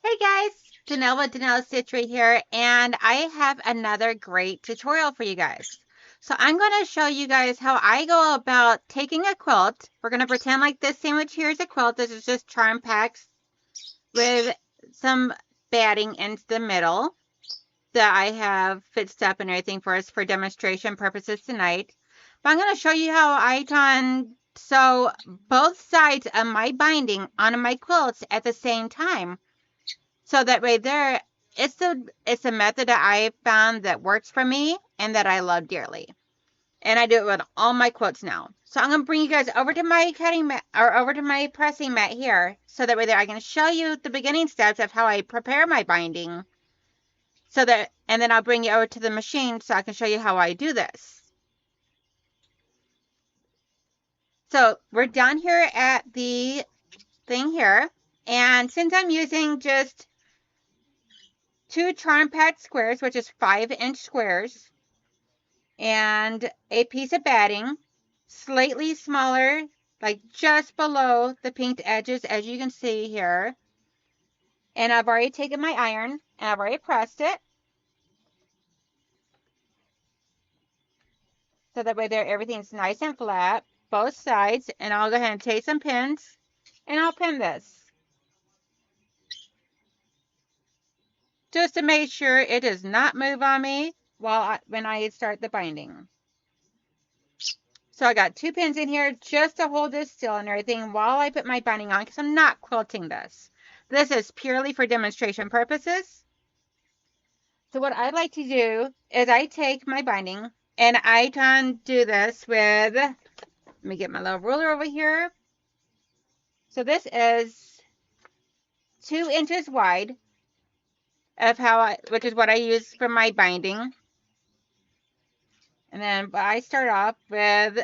Hey guys, Danelle with donnellsstichery here, and I have another great tutorial for you guys. So I'm going to show you guys how I go about taking a quilt. We're going to pretend like this sandwich here is a quilt. This is just charm packs with some batting in the middle that I have fixed up and everything for us for demonstration purposes tonight. But I'm going to show you how I sew both sides of my binding on my quilts at the same time. So that way there, it's a method that I found that works for me and that I love dearly. And I do it with all my quilts now. So I'm gonna bring you guys over to my cutting mat or over to my pressing mat here, so that way there I can show you the beginning steps of how I prepare my binding. And then I'll bring you over to the machine so I can show you how I do this. So we're down here at the thing here, and since I'm using just two charm pad squares, which is 5-inch squares, and a piece of batting, slightly smaller, like just below the pinked edges, as you can see here. And I've already taken my iron and I've already pressed it. So that way there, everything's nice and flat, both sides. And I'll go ahead and take some pins and I'll pin this, just to make sure it does not move on me when I start the binding. So I got 2 pins in here just to hold this still and everything while I put my binding on, because I'm not quilting this. This is purely for demonstration purposes. So what I like to do is I take my binding and I do this with, let me get my little ruler over here. So this is 2 inches wide of which is what I use for my binding. And then I start off with,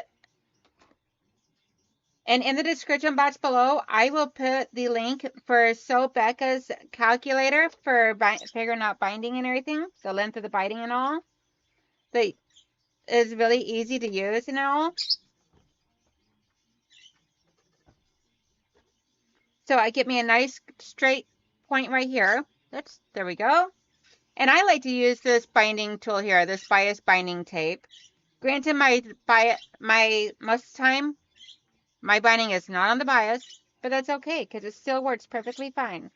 and in the description box below, I will put the link for Sew Becca's calculator for figuring out binding and everything, the length of the binding and all. That is really easy to use and all. So I get me a nice straight point right here. There we go. And I like to use this binding tool here, this bias binding tape. Granted, most of the time, my binding is not on the bias, but that's okay because it still works perfectly fine.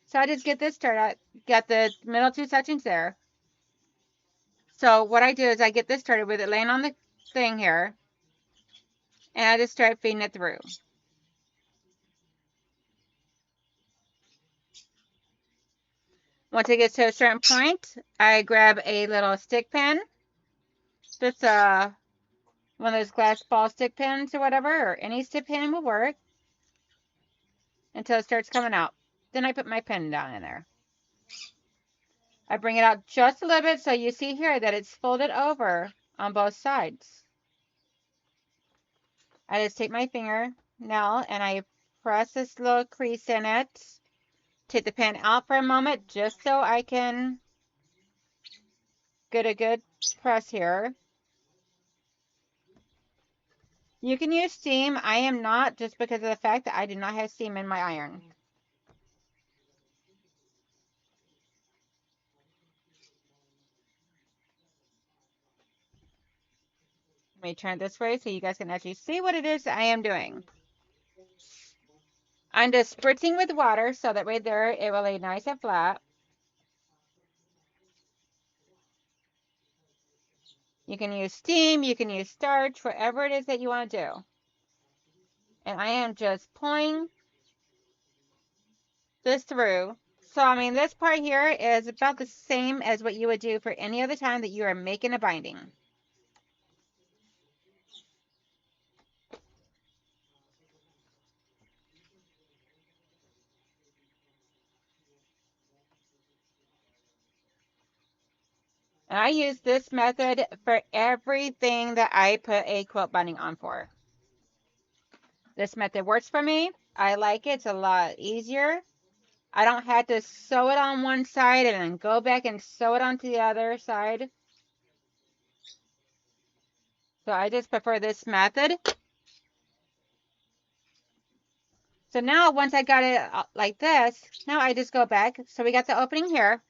So I just get this started, get the middle 2 sections there. So what I do is I get this started with it laying on the thing here, and I just start feeding it through. Once it gets to a certain point, I grab a little stick pin. Just one of those glass ball stick pins or whatever, or any stick pin will work until it starts coming out. Then I put my pin down in there. I bring it out just a little bit so you see here that it's folded over on both sides. I just take my finger nail and I press this little crease in it. Take the pin out for a moment just so I can get a good press here. You can use steam. I am not, just because of the fact that I do not have steam in my iron. Let me turn it this way so you guys can actually see what it is I am doing. I'm just spritzing with water so that way there it will lay nice and flat. You can use steam, you can use starch, whatever it is that you want to do. And I am just pulling this through. So, I mean, this part here is about the same as what you would do for any other time that you are making a binding. And I use this method for everything that I put a quilt binding on for. This method works for me. I like it. It's a lot easier. I don't have to sew it on one side and then go back and sew it onto the other side. So I just prefer this method. So now once I got it like this, now I just go back. So we got the opening here.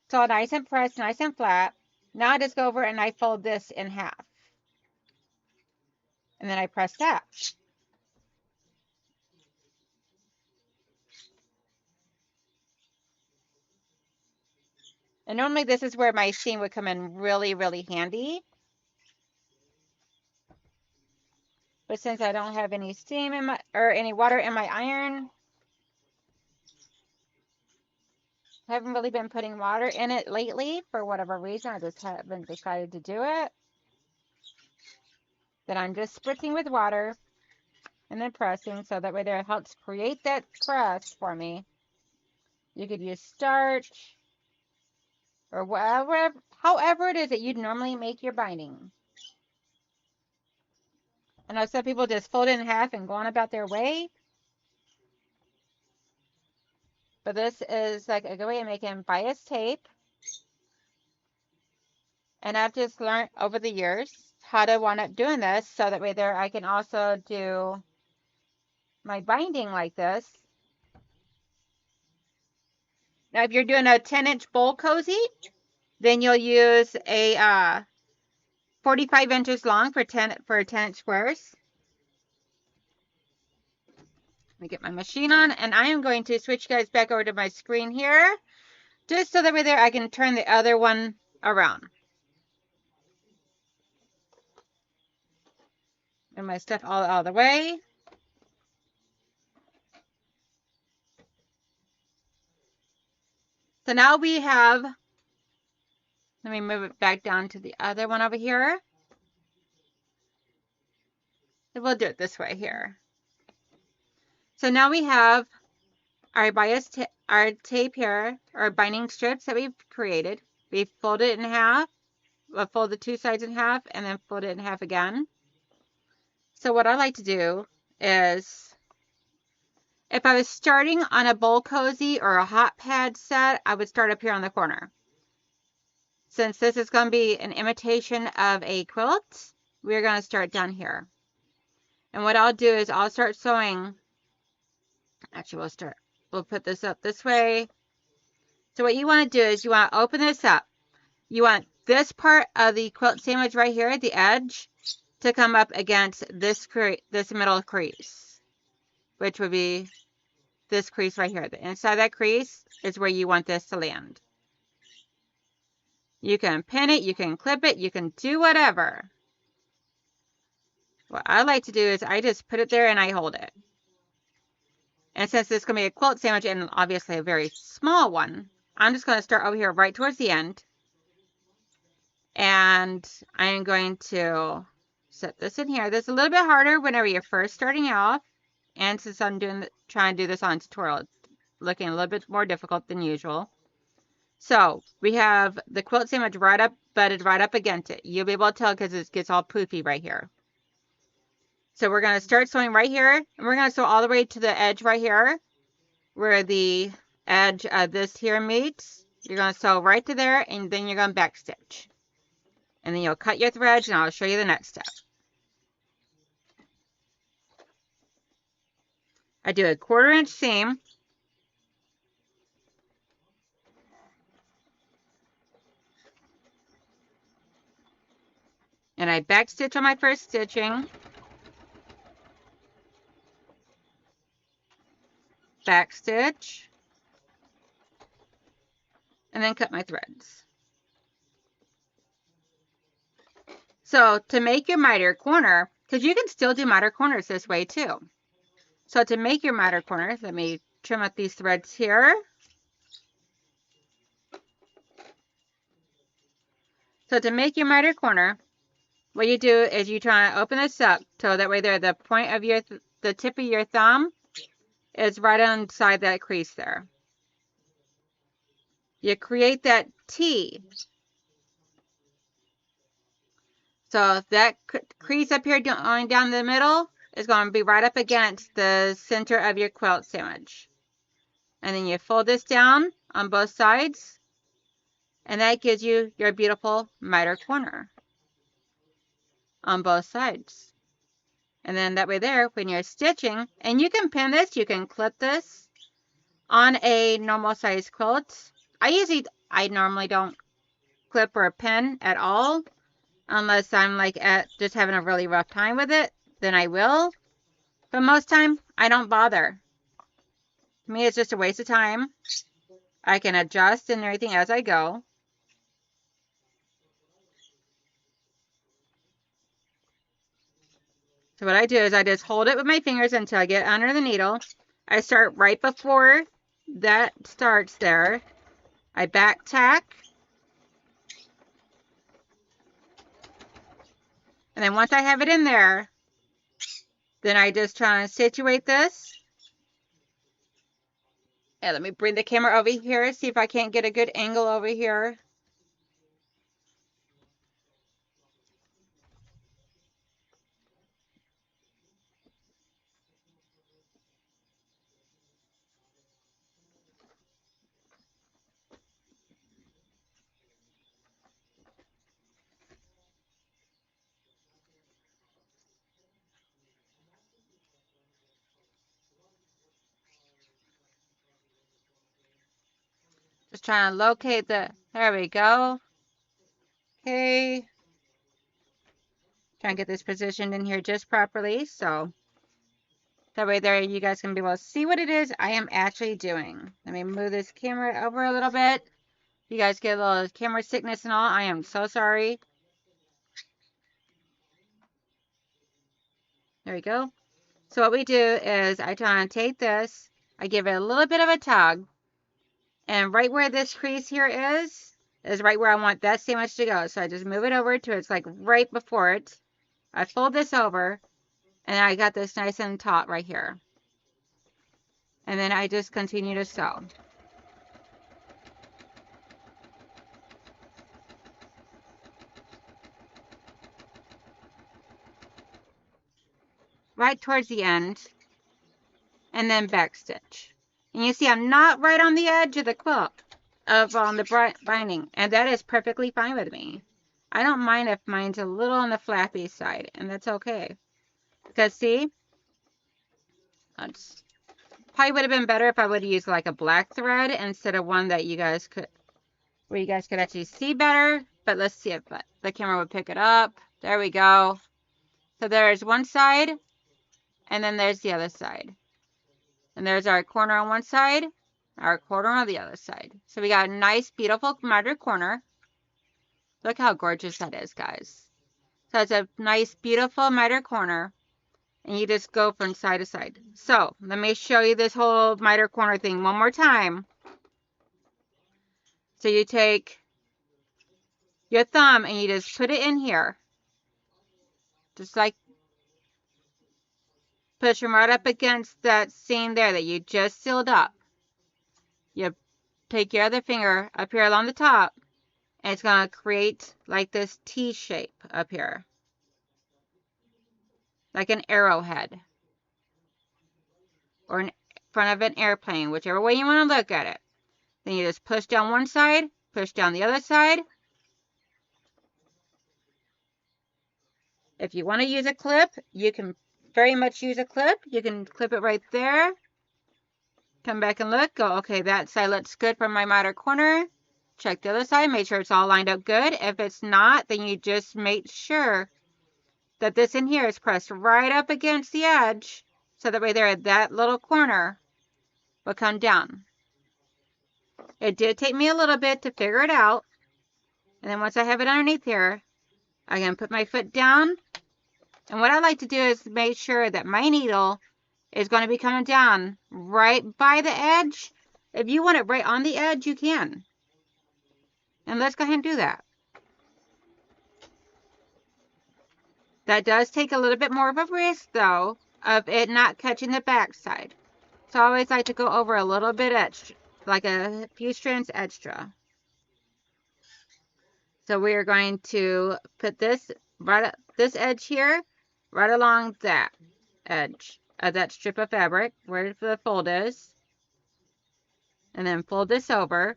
It's all nice and pressed, nice and flat. Now I just go over and I fold this in half. And then I press that. And normally this is where my seam would come in really, really handy. But since I don't have any steam in my, or any water in my iron, I haven't really been putting water in it lately for whatever reason. I just haven't decided to do it. Then I'm just spritzing with water and then pressing, so that way there it helps create that crust for me. You could use starch or whatever, however it is that you'd normally make your binding. I know some people just fold it in half and go on about their way. But this is like a good way of making bias tape. And I've just learned over the years how to wind up doing this, so that way there I can also do my binding like this. Now, if you're doing a 10-inch bowl cozy, then you'll use a 45 inches long for 10-inch squares. Let me get my machine on, and I am going to switch you guys back over to my screen here, just so that way there I can turn the other one around. And my stuff all out of the way. So now we have, let me move it back down to the other one over here. So we'll do it this way here. So now we have our our tape here, our binding strips that we've created. We've folded it in half. We'll fold the two sides in half and then fold it in half again. So what I like to do is, if I was starting on a bowl cozy or a hot pad set, I would start up here on the corner. Since this is going to be an imitation of a quilt, we're going to start down here. And what I'll do is I'll start sewing. Actually, we'll put this up this way. So what you want to do is you want to open this up. You want this part of the quilt sandwich right here at the edge to come up against this middle crease, which would be this crease right here. The inside of that crease is where you want this to land. You can pin it, you can clip it, you can do whatever. What I like to do is I just put it there and I hold it. And since this is going to be a quilt sandwich and obviously a very small one, I'm just going to start over here right towards the end. And I'm going to set this in here. This is a little bit harder whenever you're first starting out. And since I'm trying to do this on tutorial, it's looking a little bit more difficult than usual. So we have the quilt sandwich butted right up against it. You'll be able to tell because it gets all poofy right here. So we're going to start sewing right here, and we're going to sew all the way to the edge right here, where the edge of this here meets. You're going to sew right to there, and then you're going to backstitch. And then you'll cut your threads, and I'll show you the next step. I do a 1/4 inch seam. And I backstitch on my first stitching. Backstitch. And then cut my threads. So to make your miter corner, because you can still do miter corners this way too. So to make your miter corners, let me trim up these threads here. So to make your miter corner, what you do is you try to open this up so that way there the point of the tip of your thumb is right inside that crease there. You create that T. So that crease up here going down the middle is going to be right up against the center of your quilt sandwich. And then you fold this down on both sides, and that gives you your beautiful miter corner on both sides. And then that way there, when you're stitching, and you can pin this, you can clip this on a normal size quilt. I normally don't clip or pin at all, unless I'm like just having a really rough time with it, then I will. But most time, I don't bother. To me, it's just a waste of time. I can adjust and everything as I go. So what I do is I just hold it with my fingers until I get under the needle. I start right before that starts there. I back tack. And then once I have it in there, then I just try and situate this. And let me bring the camera over here, see if I can't get a good angle over here. Just trying to locate there we go. Okay. Trying to get this positioned in here just properly, so that way there you guys can be able to see what it is I am actually doing. Let me move this camera over a little bit. You guys get a little camera sickness and all. I am so sorry. There we go. So what we do is I try and take this, I give it a little bit of a tug, and right where this crease here is right where I want that sandwich to go. So I just move it over to it's like right before it. I fold this over, and I got this nice and taut right here. And then I just continue to sew. Right towards the end, and then back stitch. And you see I'm not right on the edge of the quilt on the binding, and that is perfectly fine with me. I don't mind if mine's a little on the flappy side, and that's okay. Because see, that's probably would have been better if I would have used like a black thread instead of one that where you guys could actually see better. But let's see if the camera would pick it up. There we go. So there's one side, and then there's the other side. And there's our corner on one side, our corner on the other side. So we got a nice, beautiful mitered corner. Look how gorgeous that is, guys. So it's a nice, beautiful mitered corner. And you just go from side to side. So let me show you this whole mitered corner thing one more time. So you take your thumb and you just put it in here. Just like push them right up against that seam there that you just sealed up. You take your other finger up here along the top, and it's going to create like this T shape up here. Like an arrowhead. Or in front of an airplane, whichever way you want to look at it. Then you just push down one side, push down the other side. If you want to use a clip, you can very much use a clip. You can clip it right there. Come back and look. Go, okay, that side looks good for my mitered corner. Check the other side. Make sure it's all lined up good. If it's not, then you just make sure that this in here is pressed right up against the edge. So that way there, that little corner will come down. It did take me a little bit to figure it out. And then once I have it underneath here, I can put my foot down. And what I like to do is make sure that my needle is going to be coming down right by the edge. If you want it right on the edge, you can. And let's go ahead and do that. That does take a little bit more of a risk, though, of it not catching the back side. So I always like to go over a little bit extra, like a few strands extra. So we are going to put this this edge here, right along that edge of that strip of fabric where the fold is. And then fold this over.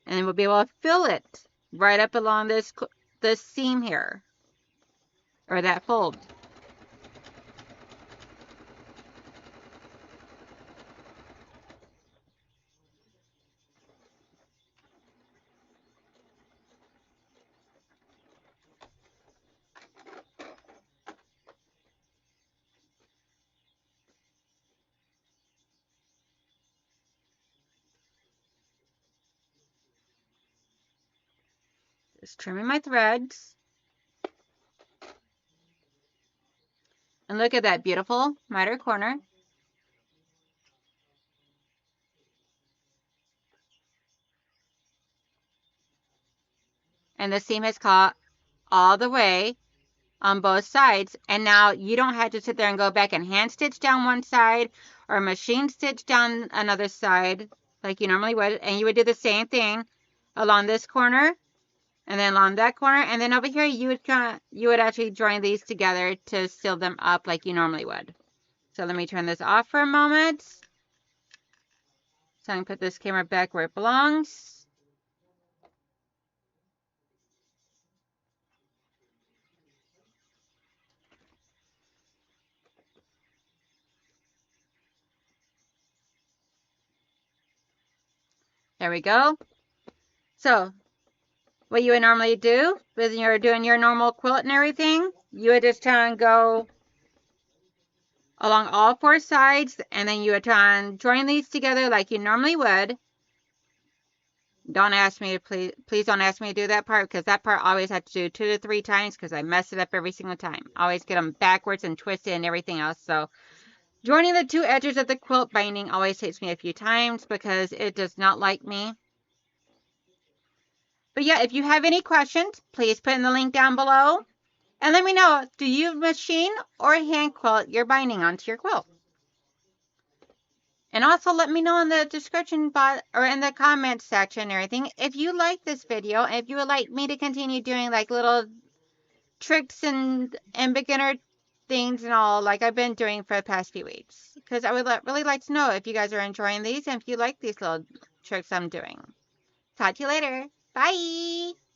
And we'll be able to fill it right up along this seam here. Or that fold. Just trimming my threads. And look at that beautiful miter corner. And the seam has caught all the way on both sides. And now you don't have to sit there and go back and hand stitch down one side or machine stitch down another side like you normally would. And you would do the same thing along this corner and then along that corner. And then over here, you would actually join these together to seal them up like you normally would. So let me turn this off for a moment. So I can put this camera back where it belongs. There we go. So what you would normally do when you're doing your normal quilt and everything, you would just try and go along all four sides, and then you would try and join these together like you normally would. Don't ask me to please don't ask me to do that part, because that part I always have to do 2 to 3 times because I mess it up every single time. I always get them backwards and twisted and everything else. So joining the 2 edges of the quilt binding always takes me a few times because it does not like me. But yeah, if you have any questions, please put in the link down below. And let me know, do you machine or hand quilt your binding onto your quilt? And also let me know in the description box or in the comments section and everything if you like this video, if you would like me to continue doing like little tricks and beginner things and all like I've been doing for the past few weeks. Because I would really like to know if you guys are enjoying these and if you like these little tricks I'm doing. Talk to you later. Bye!